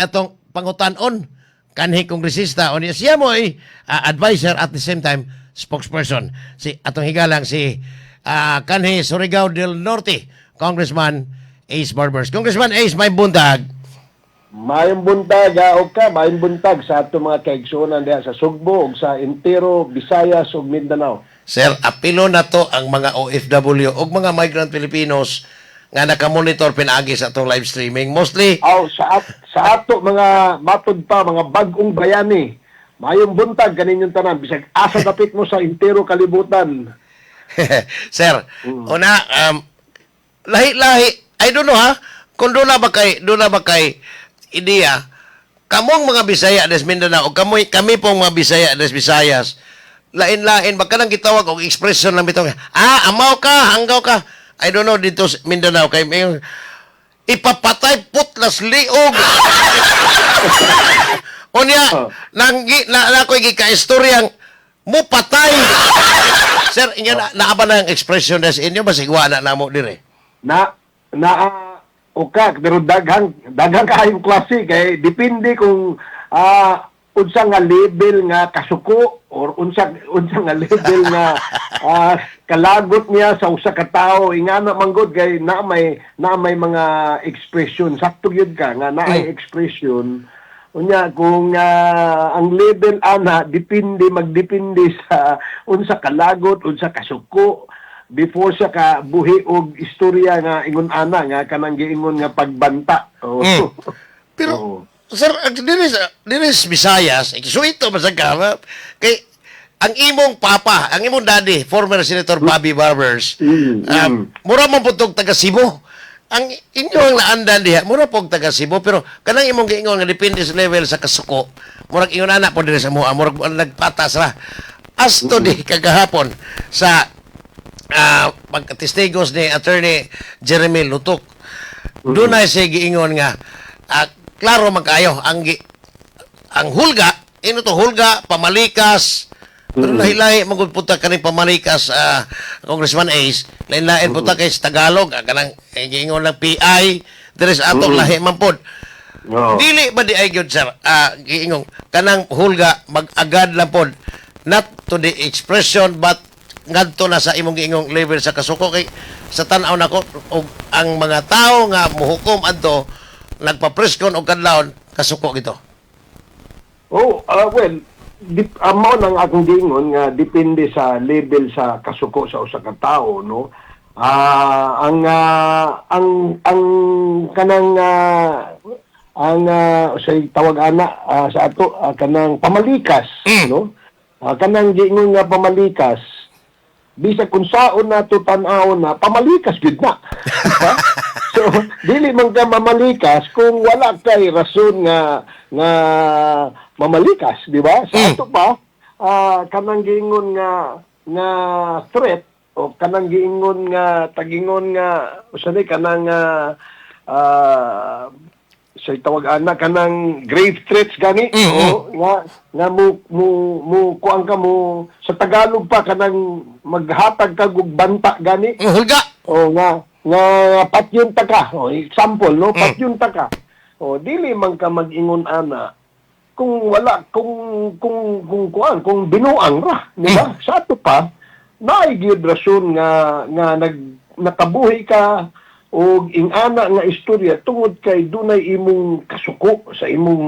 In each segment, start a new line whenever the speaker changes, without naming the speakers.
atong pangutan-on kanhi kongresista o niya siya mo ay advisor at the same time spokesperson. Si atong higalang si kanhi Surigao del Norte, Congressman Ace Barbers. Congressman Ace, may buntag.
Mayong buntag, mayong buntag sa ato mga kaigsunan diha sa Sugbo ug sa entero Visayas ug Mindanao.
Sir, apilo na to ang mga OFW o mga migrant Filipinos nga nakamonitor pinagi sa atong live streaming. Mostly,
Sa ato mga matod pa, mga bagong bayani, mayong buntag kaninyong tanan, bisag asa dapit mo sa entero kalibutan.
sir, una, lahi-lahi, I don't know ha, kung doon na ba kay ideya, kamong mga Bisaya des Mindanao, o kami pong mga Bisaya des Visayas, lain-lain, baka nang gitawag o expression lang bitaw, amaw ka, hanggaw ka, I don't know, dito sa Mindanao, kay may ipapatay putlas liog. Unya, na ako'y gika-istoryang mo patay. Sir, inyo naaba na ang expression na sa inyo, basigwa na mo dire.
Pero daghang kaayong klase kay depende kung unsa nga level nga kasuko or unsa nga level nga kalagot niya sa usa ka tawo ingana manggod kay na may mga expression sakto gyud ka nga naay expression unya kung ang level ana magdepende sa unsa kalagot unsa kasuko before siya ka buhi og istorya nga ingon ana nga kanang giingon nga pagbanta.
Pero sir, dinis Visayas, so ito masagama kay ang imong papa, ang imong daddy, former Senator Bobby Barbers, mura man putog taga Cebu. Ang inyong naandan diha, mura pog taga Cebu, pero kanang imong giingon nga depende sa level sa kasuko. Murag ingon ana po diri sa mua, murag nagpatas ra. As to di kagahapon sa pagkatestigos ni Attorney Jeremy Lutok. Doon na siya giingon nga klaro magkayo ang hulga, hulga, pamalikas, pero lahi-lahi magpunta ka rin pamalikas Congressman Ace, lain-lain punta kay sa Tagalog, kanang giingon lang PI, there is atong lahi man pod. Dili ba di ay gyud sir, giingon kanang hulga mag-agad lang pod, not to the expression but ngadto na sa imong giingong level sa kasuko kay sa tan-aw nako og ang mga tao nga muhukom adto nagpa-preskon og kadlawon kasuko gito.
Amo nang akong giingon nga depende sa level sa kasuko sa usa ka tawo no. Ang kanang say tawag ana sa ato kanang pamalikas no. Kanang giingon nga pamalikas bisag kung saon na to tan-aw na pamalikas gid na. Diba? So dili man ka mamalikas kung wala kay rason nga mamalikas, di ba? Sa ato pa kanang giingon nga threat o kanang giingon nga tagingon nga usa ni kanang say tawag ana kanang grave threats gani nga mo kuan ka mo sa Tagalog pa kanang maghatag ka og banta gani
hulga
nga patyon ta ka example no patyon ta ka dili man ka mag-ingon ana kung wala kung kuan binuang ra di ba sa ato pa naay gyud rason nga nakabuhi ka o ingana nga istorya tungod kay dunay imong kasuko sa imong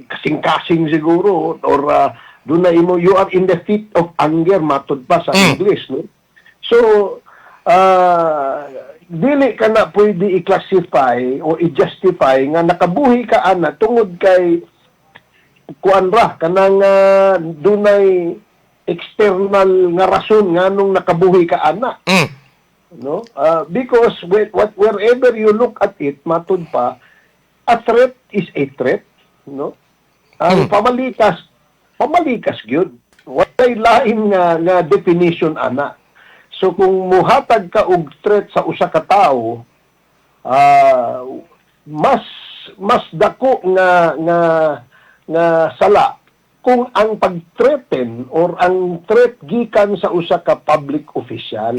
kasing-kasing siguro or dunay imo you are in the fit of anger matod pa sa English no so dili ka na pwede i-classify o i-justify nga nakabuhi ka ana tungod kay kuan ra kanang dunay external nga rason nganong nakabuhi ka ana no because wherever you look at it matud pa a threat is a threat no ang pamalikas gyud walay lain nga definition ana so kung muhatag ka og threat sa usa ka tawo mas dako nga sala kung ang pag-threaten or ang threat gikan sa usa ka public official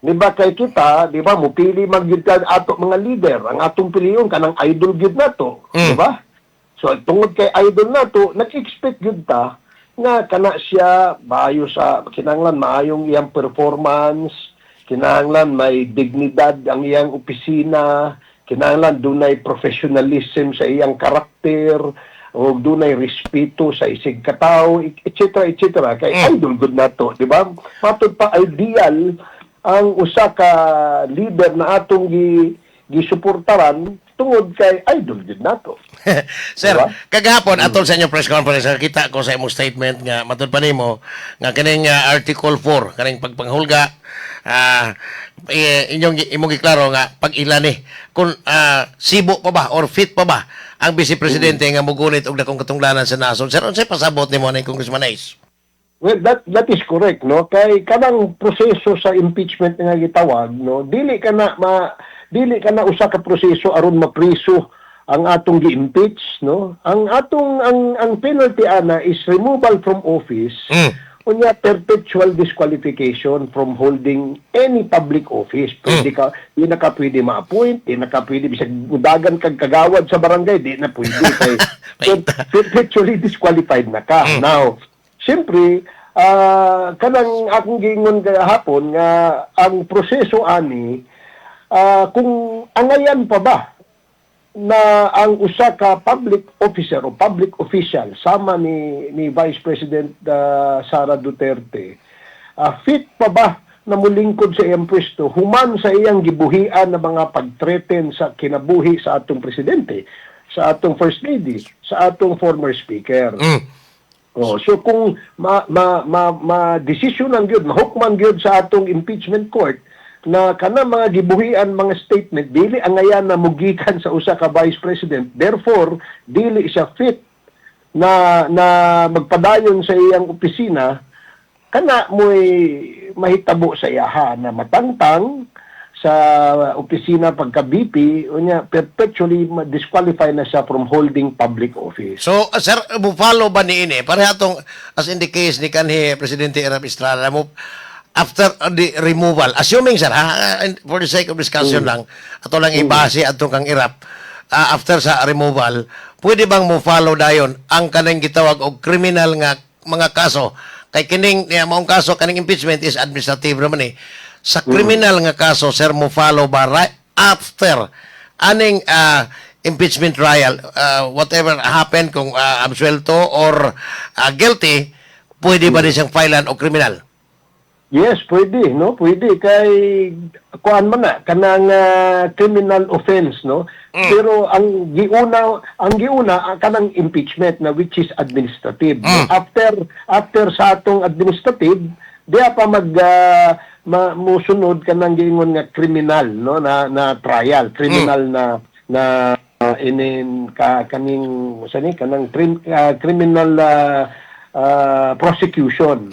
Di ba kay kita, di ba, mupili magyud ka ato mga leader, ang atong piliyon kanang idol gyud nato, di ba? So tungod kay idol nato, nag-expect gyud ta nga kana siya maayo sa kinahanglan maayong iyang performance, kinahanglan may dignidad ang iyang opisina, kinahanglan dunay professionalism sa iyang karakter, o dunay respeto sa isig katawo, etc. etc. Kay idol gud nato, di ba? Matud pa ideal ang usa ka leader na atong gisuportaran tungod kay idol gud nato.
Sir,
Diba?
kagahapon atol sa inyong press conference kita ko sa imong statement nga matud pa nimo nga kining Article 4 kaning pagpanghulga inyong imong giklaro nga pag ilan kung sibo pa ba or fit pa ba ang Vice Presidente nga mugunit og dakong katunglanan sa nasod. Sir, unsay pasabot nimo ni Congressman Ace?
Well, that is correct, no? Kay kanang proseso sa impeachment nga gitawag, no? Dili ka na usa ka proseso aron mapriso ang atong gi-impeach, no? Ang penalty ana is removal from office. Unya perpetual disqualification from holding any public office. Pwede ka, di na ka pwede ma-appoint, di na ka pwede bisag udagan kag kagawad sa barangay, di na pwede kay perpetually disqualified na ka. Now, siyempre, kanang akong giingon kahapon nga ang proseso ani kung angayan pa ba na ang usa ka public officer o public official sama ni Vice President Sara Duterte fit pa ba na mulingkod sa iyang pwesto human sa iyang gibuhian na mga pagtreten sa kinabuhi sa atong presidente, sa atong first lady, sa atong former speaker. So kung ma-desisyonan gyud, mahukman gyud sa atong impeachment court na kana mga gibuhian mga statement dili angayan na mugikan sa usa ka vice president, therefore dili siya fit na magpadayon sa iyang opisina, kana mo'y mahitabo sa iyaha na matangtang sa opisina pagka VP unya perpetually disqualify na siya from holding public office.
So, sir, mo follow ba ni ini? Pareha tong as in the case ni kanhi Presidente Erap Estrada mo after the removal, assuming sir, for the sake of discussion lang, ato lang ibase atong kang Erap, after sa removal, pwede bang mo follow dayon ang kanang gitawag og criminal nga mga kaso? Kay kining maong kaso kaning impeachment is administrative naman sa criminal nga kaso, sir, mo follow ba right after aning impeachment trial, whatever happen kung absuelto or guilty, pwede ba din siyang filean o criminal?
Yes, pwede, no? Pwede kay kuan man na kanang criminal offense, no? Pero ang giuna kanang impeachment na which is administrative. After sa atong administrative, diya pa musunod kanang giingon nga criminal, no? Na trial, criminal na kaning kanang criminal prosecution.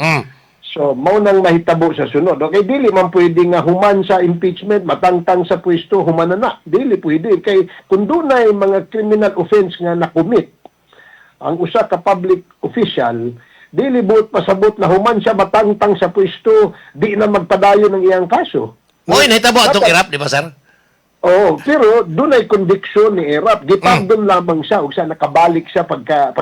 So, mao nang mahitabo sa sunod. Okay, dili man pwede nga human sa impeachment, matangtang sa pwesto, human na. Dili pwede. Kay kung dunay mga criminal offense nga nakumit, ang usa ka public official, dili buot pasabot na human siya matangtang sa pwesto, di na magpadayon ng iyang kaso.
Mo'y nahitabo atong Erap, di ba, sir?
Oo, pero dunay conviction ni Erap. Gipardon lamang siya ug sa nakabalik siya pagka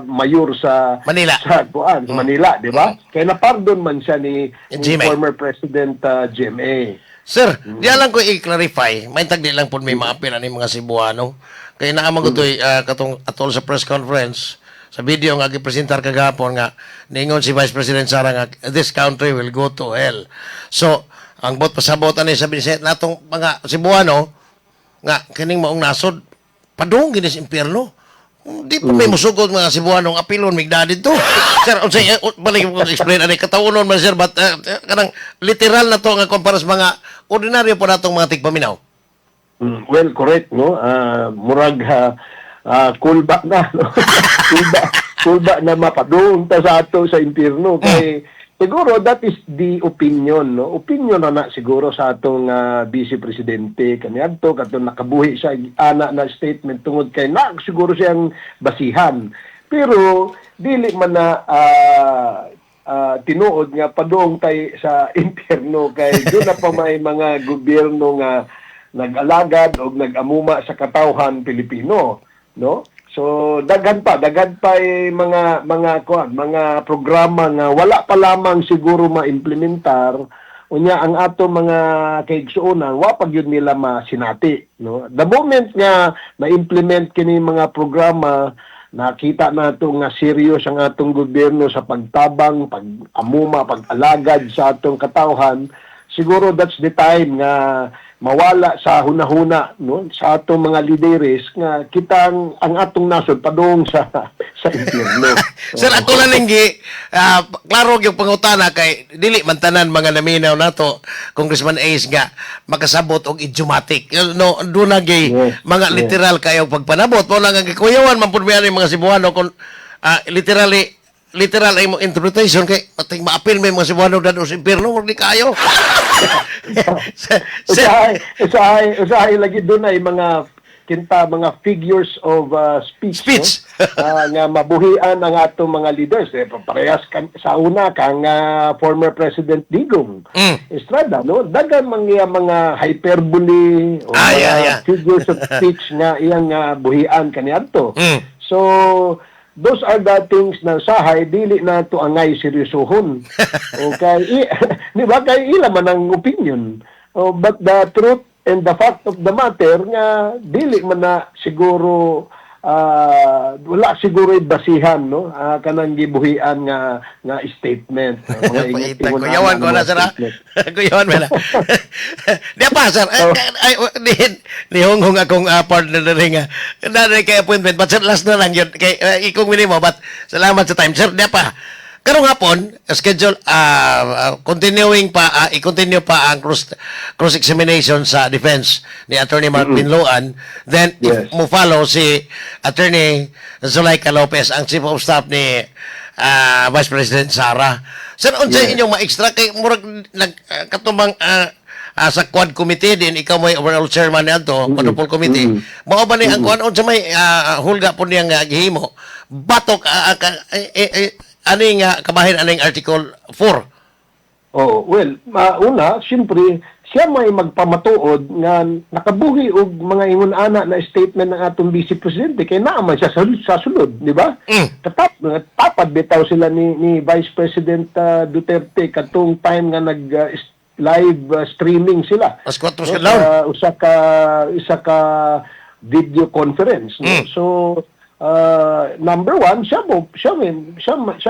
mayor sa
Manila.
Sa Manila, di ba? Kaya napardon man siya ni
GMA.
former President GMA.
Sir, di lang ko i-clarify, may tagdi lang po may maapil ani mga Cebuano. Kaya naamang ko katong atol sa press conference, sa video nga gipresentar kagapon nga ningon si Vice President Sara nga this country will go to hell. So, ang bot pasabot ani sabi niya natong mga Cebuano nga kining maong nasod padung gini sa impyerno. Di pa may musugod mga Cebuano ang apilon migdadid to. Sir, unsay balik ko explain ani katawunon man sir but kanang literal na to nga kumpara sa mga ordinaryo po natong mga tigpaminaw.
Well, correct, no? Murag kulba na, no? kulba na mapadung ta sa ato sa impyerno kay siguro that is the opinion, no? Opinion na siguro sa atong Vice Presidente kaniadto kadtong nakabuhi sa ana na statement tungod kay na siguro siyang basihan. Pero dili man na tinuod nga padung tay sa impyerno kay doon na pa may mga gobyerno nga nag-alagad o nag-amuma sa katawhan Pilipino, no? So daghan pa mga programa nga wala pa lamang siguro maimplementar unya ang ato mga kaigsuonan wa pag yun nila masinati, no? The moment nga ma-implement kini mga programa, nakita nato nga serious ang atong gobyerno sa pagtabang, pag-amuma, pag-alagad sa atong katawhan, siguro that's the time nga mawala sa hunahuna, no, sa atong mga lideres nga kitang ang atong nasod padung sa impyerno.
Sir, ako lang linggi, klaro yung pangutana kay dili man tanan mga naminaw nato, Congressman Ace nga makasabot og idiomatic. No, doon na
Yes,
mga
yes.
literal kayo pagpanabot. Mo lang ang kuyawan man pud yung mga Cebuano kung literal ay mo interpretation kay pating maapil may mga Cebuano dadto sa impyerno di kayo. Sir,
Usahay lagi doon ay mga figures of speech. No? Nga mabuhian ang atong mga leaders. Parehas sa una kang former President Digong Estrada, no? Dagan mga hyperbole o figures of speech nga iyang buhian kaniadto. So those are the things na sahay dili na to angay seryosohon. Okay, di ba kay ila man ang opinion. But the truth and the fact of the matter nga dili man na siguro wala siguro basihan, no, kanang gibuhian nga statement.
Kuyawan ko na, sir. Kuyawan mo na. Di pa, sir. Nihonghong akong partner na rin nga. Nanay kay appointment. But sir, last na lang yun. Kay, ikong minimo. But salamat sa time. Sir, di pa. Karong hapon, schedule, i-continue pa ang cross-examination sa defense ni Attorney Mark Binloan. Then, if mo follow si Attorney Zulaika Lopez, ang Chief of Staff ni Vice President Sara. Sir, unsa inyong ma-extra kay murag katubang sa Quad Committee din, ikaw may overall chairman niya Quadruple Committee. Mao ba ni ang kuan unsa may hulga po niyang gihimo? Batok aning kabahin aning Article 4.
Oh, well, una, siyempre, siya may magpamatuod nga nakabuhi og mga ingon-ana na statement ng atong Vice Presidente kay naaman siya sa sulod, di ba? Tapad bitaw sila ni Vice President Duterte katong time nga live streaming sila.
As 4 sila.
Usa ka video conference, no? So number one, siya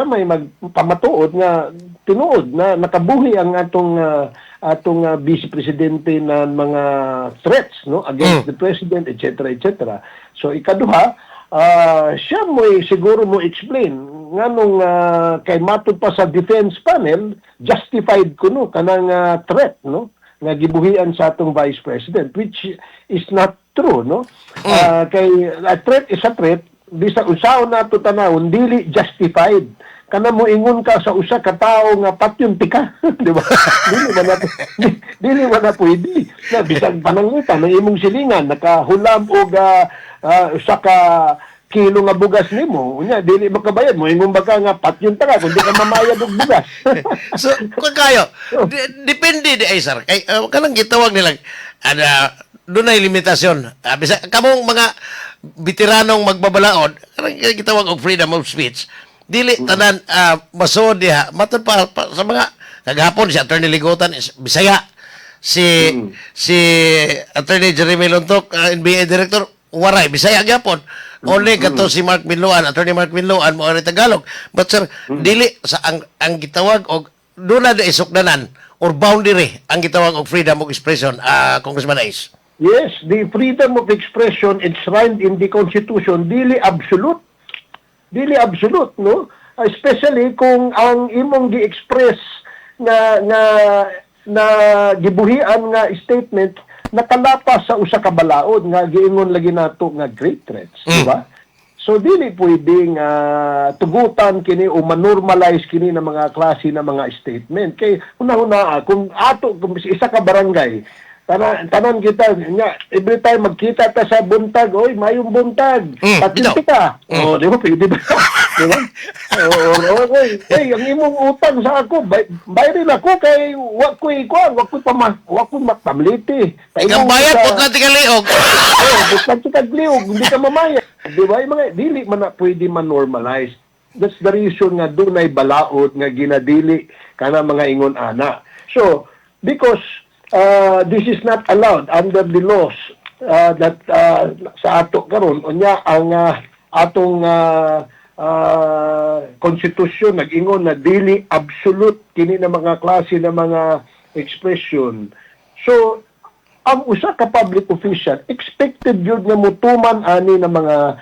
may magpamatuod nga tinuod na nakabuhi ang atong Vice Presidente na mga threats, no, against the President, etc. So ikaduha, siya siguro mo explain nganong kay matud pa sa defense panel justified kuno kanang threat, no, nga gibuhian sa atong Vice President, which is not true, no. Kay a threat is a threat, bisa usaon nato tanawon dili justified kana mo ingon ka sa usa ka tawo nga patyunti ka. Di ba? dili man na pwede na bisag panangutan ng imong silingan nakahulam og usa ka kilo nga bugas nimo unya dili makabayad mo ingon ba ka nga patyunta ka kundi ka mamayad og bugas.
So kung kayo depende di ay sir kay kanang gitawag nilang dunay limitasyon. Bisa kamong mga veteranong magbabalaod, kanang gitawag og freedom of speech. Dili tanan masod diha. Matod pa sa mga naghapon si Attorney Ligutan is Bisaya. Si Attorney Jeremy Lontok, NBA Director, waray Bisaya gyapon. Only kato si Mark Binloan, Attorney Mark Binloan mo ari Tagalog. But sir, dili sa ang gitawag og duna da isukdanan or boundary ang gitawag og freedom of expression, Congressman Ace.
Yes, the freedom of expression enshrined in the Constitution dili absolute. Dili absolute, no? Especially kung ang imong gi-express na gibuhian nga statement nakalapas sa usa ka balaod nga giingon lagi nato nga great threats, di ba? So dili pwedeng tugutan kini o manormalize kini na mga klase na mga statement. Kay una-una kung isa ka barangay tanan kita nya every time magkita ta sa buntag, oy mayong buntag patinti ka, di ba pwede ba? Di ba? Oy, ang imong utang sa ako, bayarin ako kay wa ko matamliti.
Ikaw bayad, huwag ka tigaliog.
Bukod sa kagliog, hindi ka mamayad. Di ba? Yung mga, dili man na pwede man-normalize. That's the reason nga doon ay balaod nga ginadili ka na mga ingon ana. So, because this is not allowed under the laws that sa ato karon unya ang atong konstitusyon nag-ingon na dili absolute kini na mga klase na mga expression. So, ang usa ka public official expected yun nga mutuman ani na mga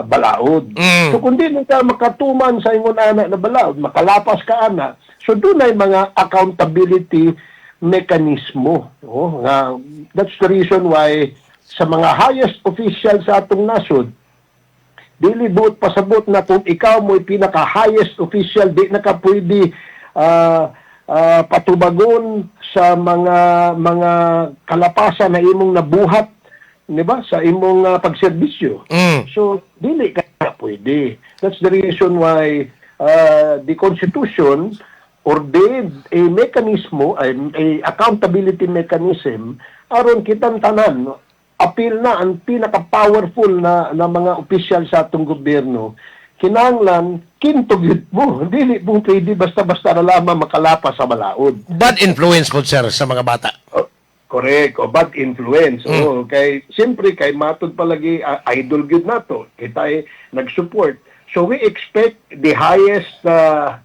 balaod. So kung di ka makatuman sa ingon ana na balaod, makalapas ka ana, so doon ay mga accountability mekanismo. That's the reason why sa mga highest official sa atong nasod, dili buot pasabot na kung ikaw mo'y pinaka-highest official, di na ka pwede patubagon sa mga kalapasan na imong nabuhat, di ba, sa imong pagserbisyo. So, dili ka pwede. That's the reason why the Constitution ordained a mechanism, a accountability mechanism, aron kitang tanan, appeal na ang pinaka-powerful na mga opisyal sa atong gobyerno, kinahanglan kintugyod mo. Dili pong pwede basta-basta na lamang makalapas sa balaod.
Bad influence po, sir, sa mga bata.
Correct. O bad influence. Kay siyempre kay matod palagi idol gyud nato. Kita ay nag-support. So we expect the highest the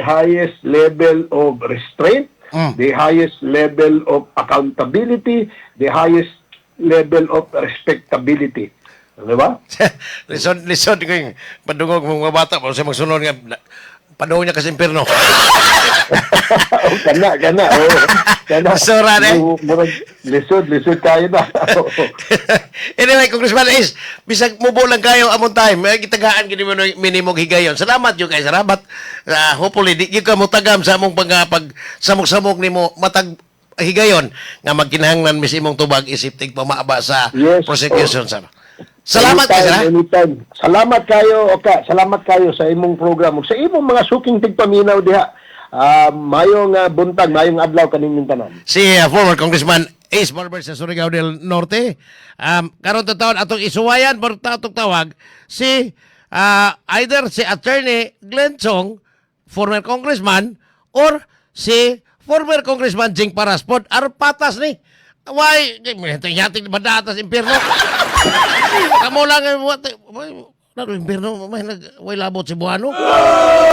highest level of restraint, the highest level of accountability, the highest level of respectability. Di ba?
Lison ko yung padungog mga bata mo sa magsunod nga padungog niya kasi impirno.
Kana.
Sura na.
Lisod tayo na.
Anyway, Congressman Ace, bisag mubo lang kayo among time. May gitagaan kini mo minimog higayon. Salamat yung kay salamat. Hopefully di gyud ka mo tagam sa among pag samok-samok nimo matag higayon nga magkinahanglan mis imong tubag isiptig pamaaba sa prosecution sa. Salamat kayo, sir.
Anytime. Salamat kayo, Oka. Salamat kayo sa imong program. Sa imong mga suking tigpaminaw diha. Mayong buntag, mayong adlaw kaninyong tanan.
Si former Congressman Ace Barber sa Surigao del Norte. Karon taon atong isuwayan por atong tawag si either si Attorney Glenn Chong, former congressman, or si former Congressman Jing Paraspod. Patas ni. Why? Yating badatas impirno. Kamu lang, impirno, may labot si Buano.